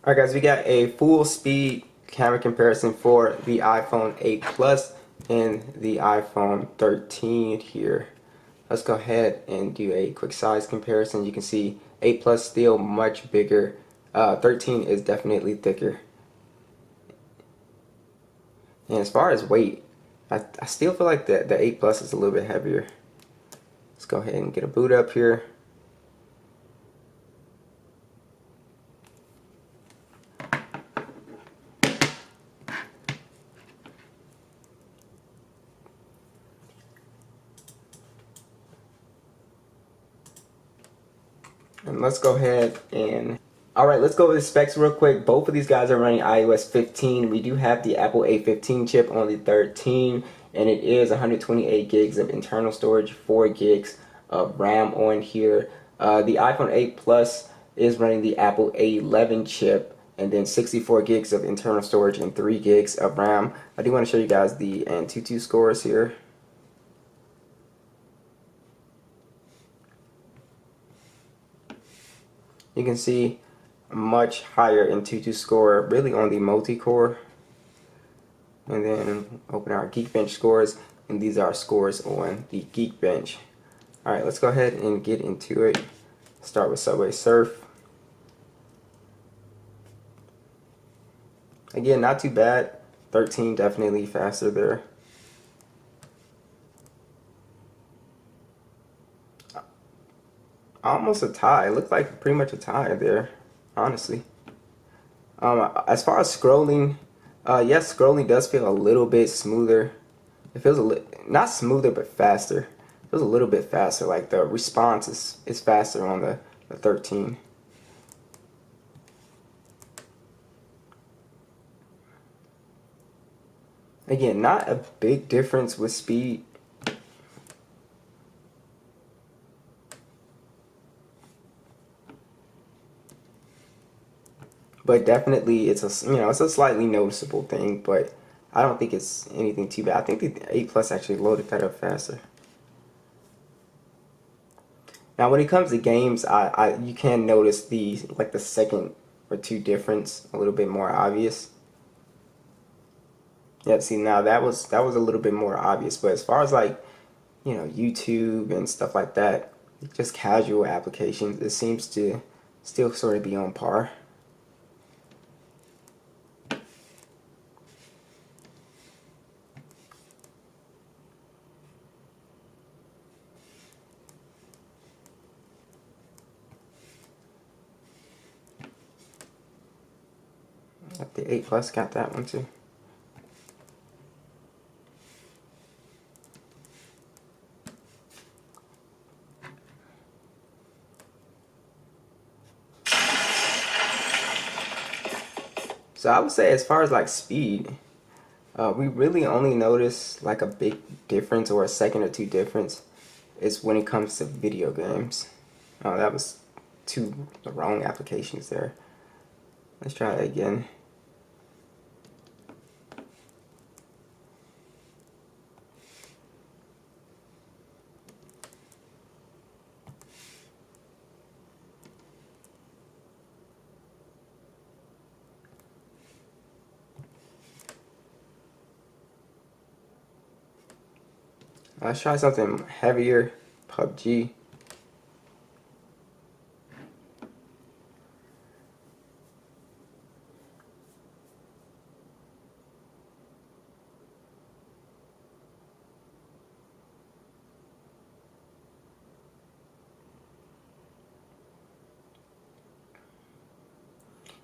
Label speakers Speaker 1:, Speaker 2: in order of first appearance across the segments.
Speaker 1: Alright guys, we got a full speed camera comparison for the iPhone 8 Plus and the iPhone 13 here. Let's go ahead and do a quick size comparison. You can see 8 Plus still much bigger. 13 is definitely thicker. And as far as weight, I still feel like the 8 Plus is a little bit heavier. Let's go ahead and get a boot up here. And let's go ahead and alright, let's go over the specs real quick. Both of these guys are running iOS 15. We do have the Apple A15 chip on the 13, and it is 128 gigs of internal storage, 4 gigs of RAM on here. The iPhone 8 Plus is running the Apple A11 chip, and then 64 gigs of internal storage and 3 gigs of RAM. I do want to show you guys the Antutu scores here. You can see a much higher Antutu score really on the multi-core. And then open our Geekbench scores, and these are our scores on the Geekbench. Alright, let's go ahead and get into it. Start with Subway Surf. Again, not too bad. 13 definitely faster there. Almost a tie. It looked like pretty much a tie there, honestly. As far as scrolling, yes, scrolling does feel a little bit smoother. It feels a little, not smoother, but faster. It feels a little bit faster. Like the response is faster on the 13. Again, not a big difference with speed. But definitely, it's a it's a slightly noticeable thing, but I don't think it's anything too bad. I think the 8 Plus actually loaded that up faster. Now, when it comes to games, you can notice the second or two difference a little bit more obvious. Yeah, see, now that was a little bit more obvious, but as far as YouTube and stuff like that, just casual applications, it seems to still sort of be on par. The 8 Plus got that one too. So I would say as far as like speed, we really only notice like a big difference or a second or two difference is when it comes to video games. That was the wrong applications there. Let's try it again. Let's try something heavier, PUBG.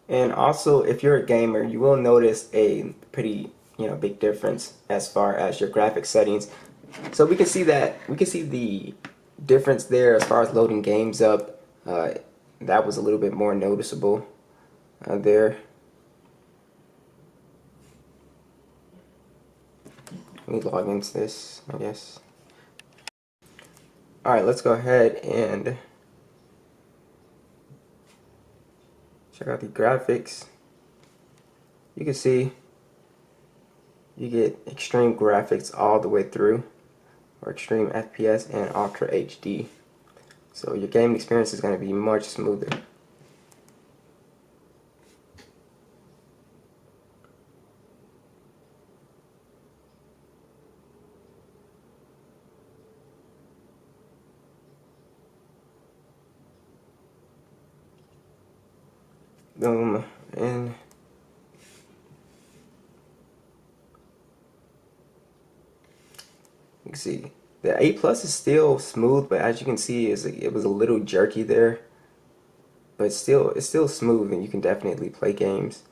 Speaker 1: And also, if you're a gamer, you will notice a pretty, big difference as far as your graphics settings. So we can see the difference there as far as loading games up. That was a little bit more noticeable there. Let me log into this, I guess. Alright, let's go ahead and check out the graphics. You can see you get extreme graphics all the way through, or extreme FPS and Ultra HD. So your gaming experience is going to be much smoother. And you can see the A plus is still smooth, but as you can see, it was a little jerky there. But it's still smooth, and you can definitely play games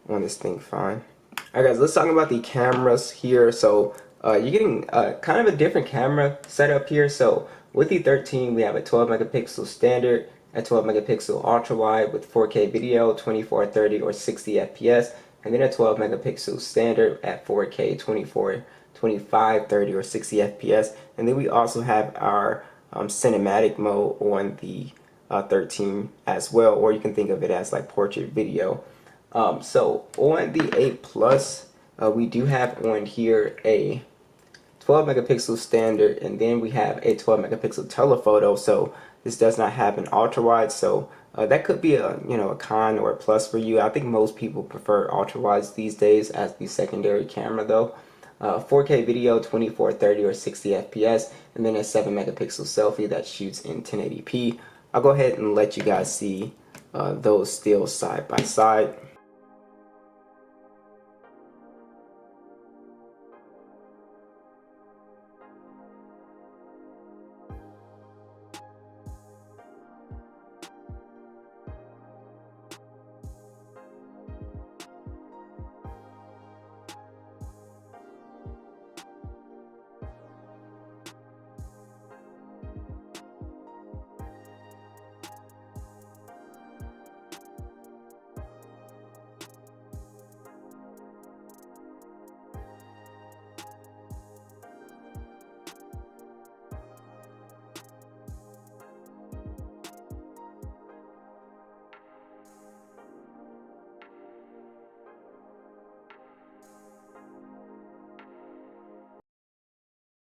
Speaker 1: on this thing fine. Alright guys, let's talk about the cameras here. So you're getting kind of a different camera setup here. So with the 13, we have a 12 megapixel standard, a 12 megapixel ultra wide with 4K video, 2430 or 60 FPS, and then a 12 megapixel standard at 4K, 24, 25, 30 or 60 FPS. And then we also have our cinematic mode on the 13 as well, or you can think of it as like portrait video. So on the 8 Plus, we do have on here a 12 megapixel standard, and then we have a 12 megapixel telephoto. So this does not have an ultra wide, so that could be a a con or a plus for you. I think most people prefer ultra wides these days as the secondary camera though. 4K video, 2430 or 60 FPS, and then a 7 megapixel selfie that shoots in 1080p. I'll go ahead and let you guys see those still side by side.